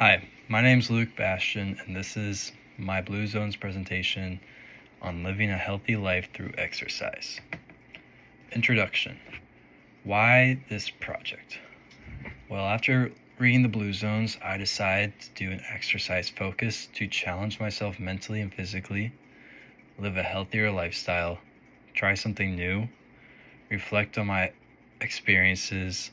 Hi, my name's Luke Bastian, and this is my Blue Zones presentation on living a healthy life through exercise. Introduction. Why this project? Well, after reading the Blue Zones, I decided to do an exercise focus to challenge myself mentally and physically, live a healthier lifestyle, try something new, reflect on my experiences,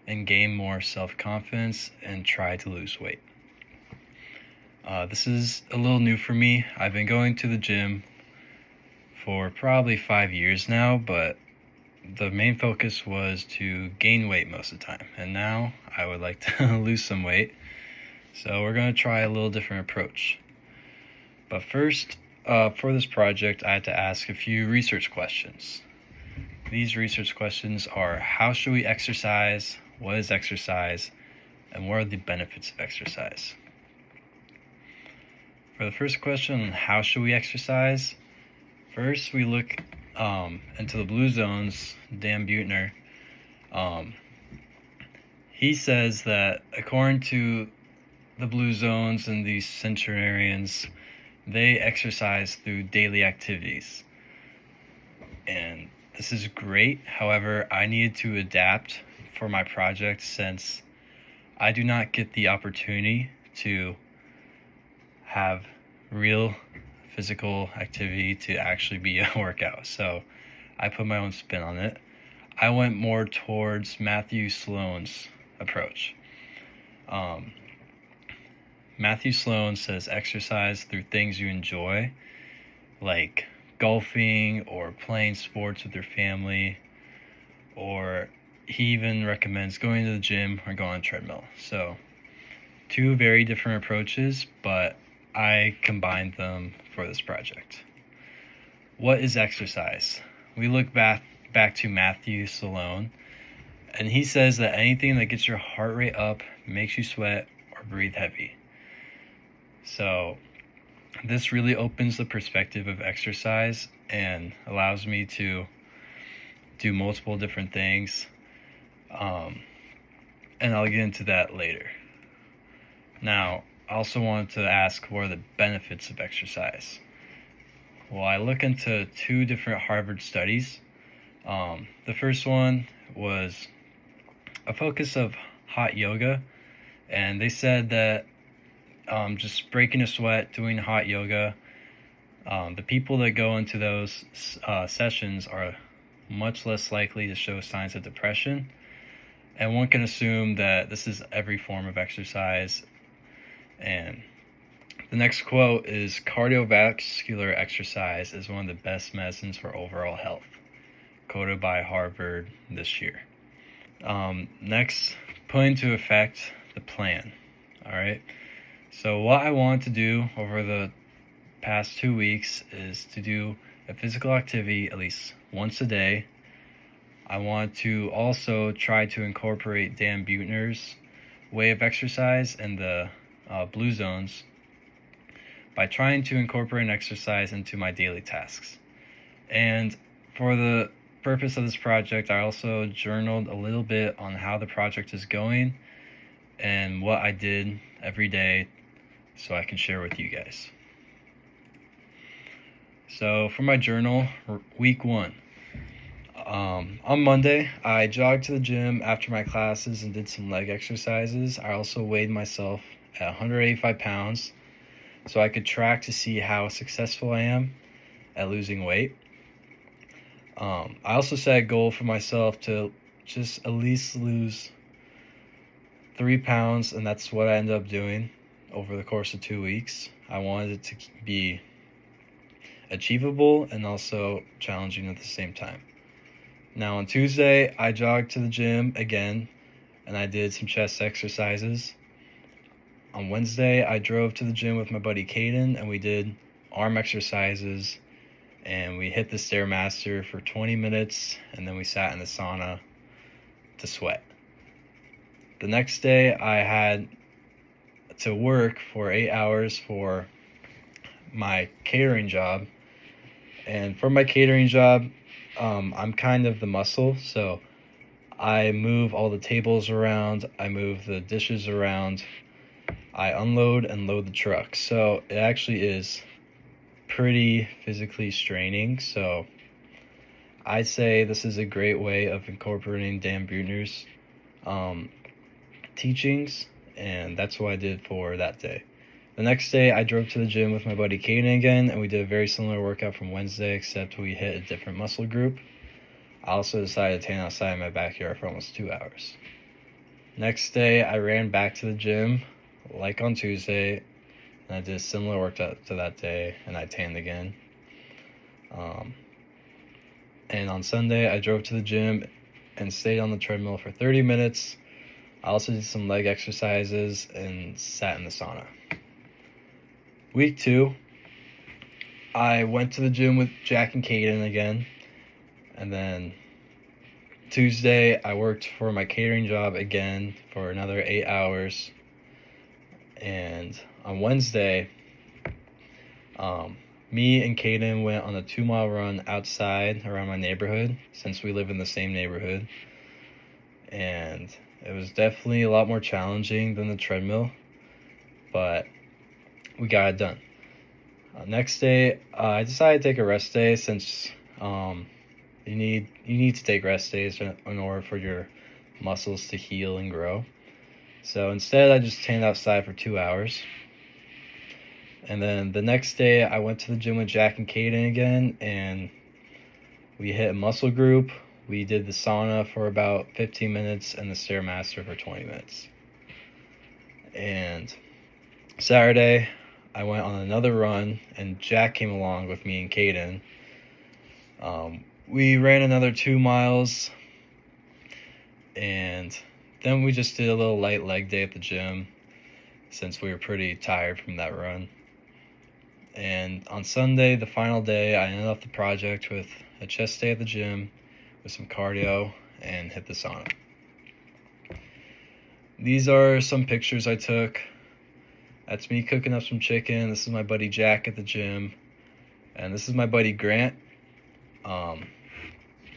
and gain more self-confidence and try to lose weight. This is a little new for me. I've been going to the gym for probably 5 years now, but the main focus was to gain weight most of the time. And now I would like to lose some weight. So we're going to try a little different approach. But first, for this project, I had to ask a few research questions. These research questions are: how should we exercise? What is exercise? And what are the benefits of exercise? For the first question, how should we exercise? First, we look into the Blue Zones, Dan Buettner. He says that according to the Blue Zones and these centenarians, they exercise through daily activities. And this is great. However, I needed to adapt for my project since I do not get the opportunity to have real physical activity to actually be a workout. So I put my own spin on it. I went more towards Matthew Sloan's approach. Matthew Sloan says exercise through things you enjoy, like golfing or playing sports with your family, or he even recommends going to the gym or going on a treadmill. So two very different approaches, but I combined them for this project. What is exercise? We look back to Matthew Sloan, and he says that anything that gets your heart rate up, makes you sweat, or breathe heavy. So this really opens the perspective of exercise and allows me to do multiple different things. And I'll get into that later. Now, I also wanted to ask, what are the benefits of exercise? Well, I look into two different Harvard studies. The first one was a focus of hot yoga, and they said that just breaking a sweat, doing hot yoga, the people that go into those sessions are much less likely to show signs of depression. And one can assume that this is every form of exercise. And the next quote is, cardiovascular exercise is one of the best medicines for overall health, quoted by Harvard this year. Next, put into effect the plan. All right. So what I want to do over the past 2 weeks is to do a physical activity at least once a day. I want to also try to incorporate Dan Buettner's way of exercise and the Blue Zones by trying to incorporate an exercise into my daily tasks. And for the purpose of this project, I also journaled a little bit on how the project is going and what I did every day so I can share with you guys. So for my journal, week 1. On Monday, I jogged to the gym after my classes and did some leg exercises. I also weighed myself at 185 pounds so I could track to see how successful I am at losing weight. I also set a goal for myself to just at least lose 3 pounds, and that's what I ended up doing over the course of 2 weeks. I wanted it to be achievable and also challenging at the same time. Now on Tuesday, I jogged to the gym again, and I did some chest exercises. On Wednesday, I drove to the gym with my buddy Caden, and we did arm exercises, and we hit the Stairmaster for 20 minutes, and then we sat in the sauna to sweat. The next day, I had to work for 8 hours for my catering job, and for my catering job, I'm kind of the muscle, so I move all the tables around, I move the dishes around, I unload and load the truck. So it actually is pretty physically straining. So I'd say this is a great way of incorporating Dan Buettner's teachings, and that's what I did for that day. The next day, I drove to the gym with my buddy Caden again, and we did a very similar workout from Wednesday, except we hit a different muscle group. I also decided to tan outside in my backyard for almost 2 hours. Next day, I ran back to the gym, like on Tuesday, and I did a similar workout to that day, and I tanned again. And on Sunday, I drove to the gym and stayed on the treadmill for 30 minutes. I also did some leg exercises and sat in the sauna. Week 2, I went to the gym with Jack and Caden again. And then Tuesday, I worked for my catering job again for another 8 hours. And on Wednesday, me and Caden went on a 2-mile run outside around my neighborhood, since we live in the same neighborhood. And it was definitely a lot more challenging than the treadmill, but we got it done. Next day, I decided to take a rest day, since you need to take rest days in order for your muscles to heal and grow. So instead, I just tanned outside for 2 hours. And then the next day, I went to the gym with Jack and Caden again, and we hit a muscle group. We did the sauna for about 15 minutes and the Stairmaster for 20 minutes. And Saturday, I went on another run, and Jack came along with me and Caden. We ran another 2 miles, and then we just did a little light leg day at the gym, since we were pretty tired from that run. And on Sunday, the final day, I ended off the project with a chest day at the gym with some cardio and hit the sauna. These are some pictures I took. That's me cooking up some chicken. This is my buddy Jack at the gym. And this is my buddy Grant. I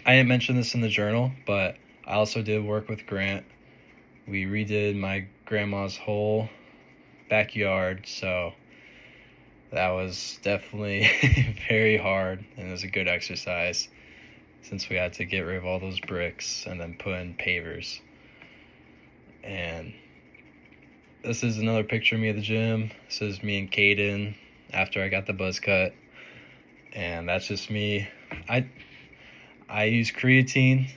didn't mention this in the journal, but I also did work with Grant. We redid my grandma's whole backyard, so that was definitely very hard, and it was a good exercise, since we had to get rid of all those bricks and then put in pavers. And this is another picture of me at the gym. This is me and Caden after I got the buzz cut, and that's just me. I use creatine.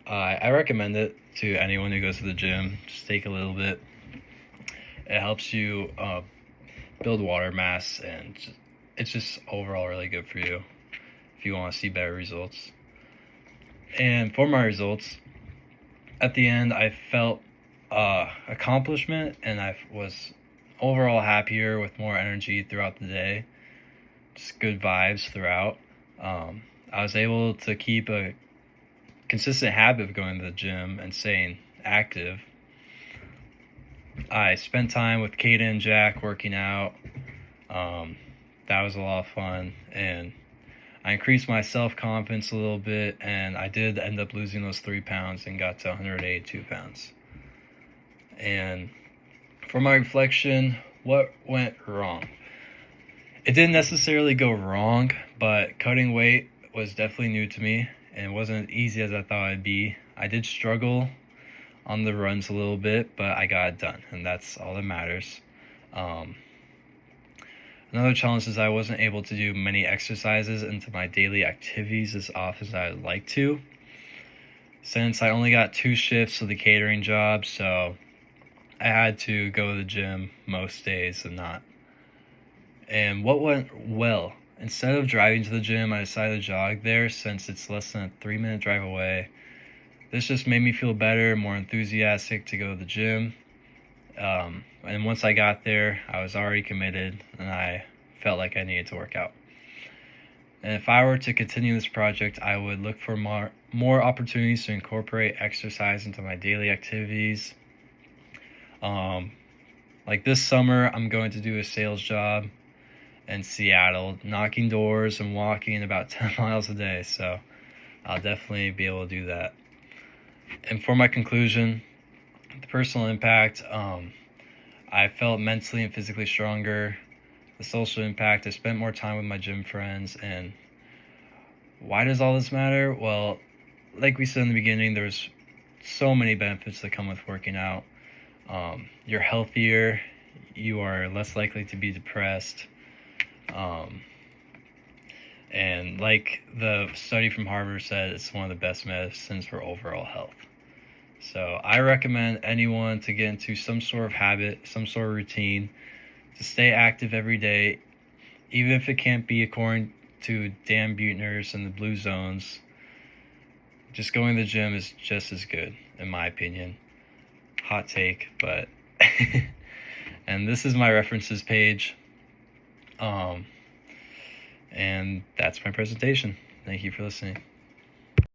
I recommend it to anyone who goes to the gym. Just take a little bit. It helps you build water mass, and it's just overall really good for you if you want to see better results. And for my results, at the end, I felt accomplishment, and I was overall happier with more energy throughout the day. Just good vibes throughout. I was able to keep a consistent habit of going to the gym and staying active. I spent time with Caden and Jack working out. That was a lot of fun, and I increased my self-confidence a little bit, and I did end up losing those 3 pounds and got to 182 pounds. And for my reflection, what went wrong? It didn't necessarily go wrong, but cutting weight was definitely new to me, and it wasn't as easy as I thought it'd be. I did struggle on the runs a little bit, but I got it done, and that's all that matters. Another challenge is I wasn't able to do many exercises into my daily activities as often as I would like to, since I only got 2 shifts of the catering job, so I had to go to the gym most days and not. And what went well? Instead of driving to the gym, I decided to jog there, since it's less than a 3-minute drive away. This just made me feel better, more enthusiastic to go to the gym. And once I got there, I was already committed, and I felt like I needed to work out. And if I were to continue this project, I would look for more opportunities to incorporate exercise into my daily activities. Like this summer, I'm going to do a sales job in Seattle, knocking doors and walking about 10 miles a day, so I'll definitely be able to do that. And for my conclusion, the personal impact, I felt mentally and physically stronger. The social impact, I spent more time with my gym friends. And why does all this matter? Well, like we said in the beginning, there's so many benefits that come with working out. You're healthier, you are less likely to be depressed. And like the study from Harvard said, it's one of the best medicines for overall health. So I recommend anyone to get into some sort of habit, some sort of routine, to stay active every day, even if it can't be according to Dan Buettner's and the Blue Zones. Just going to the gym is just as good, in my opinion. Hot take, but and this is my references page. And that's my presentation. Thank you for listening.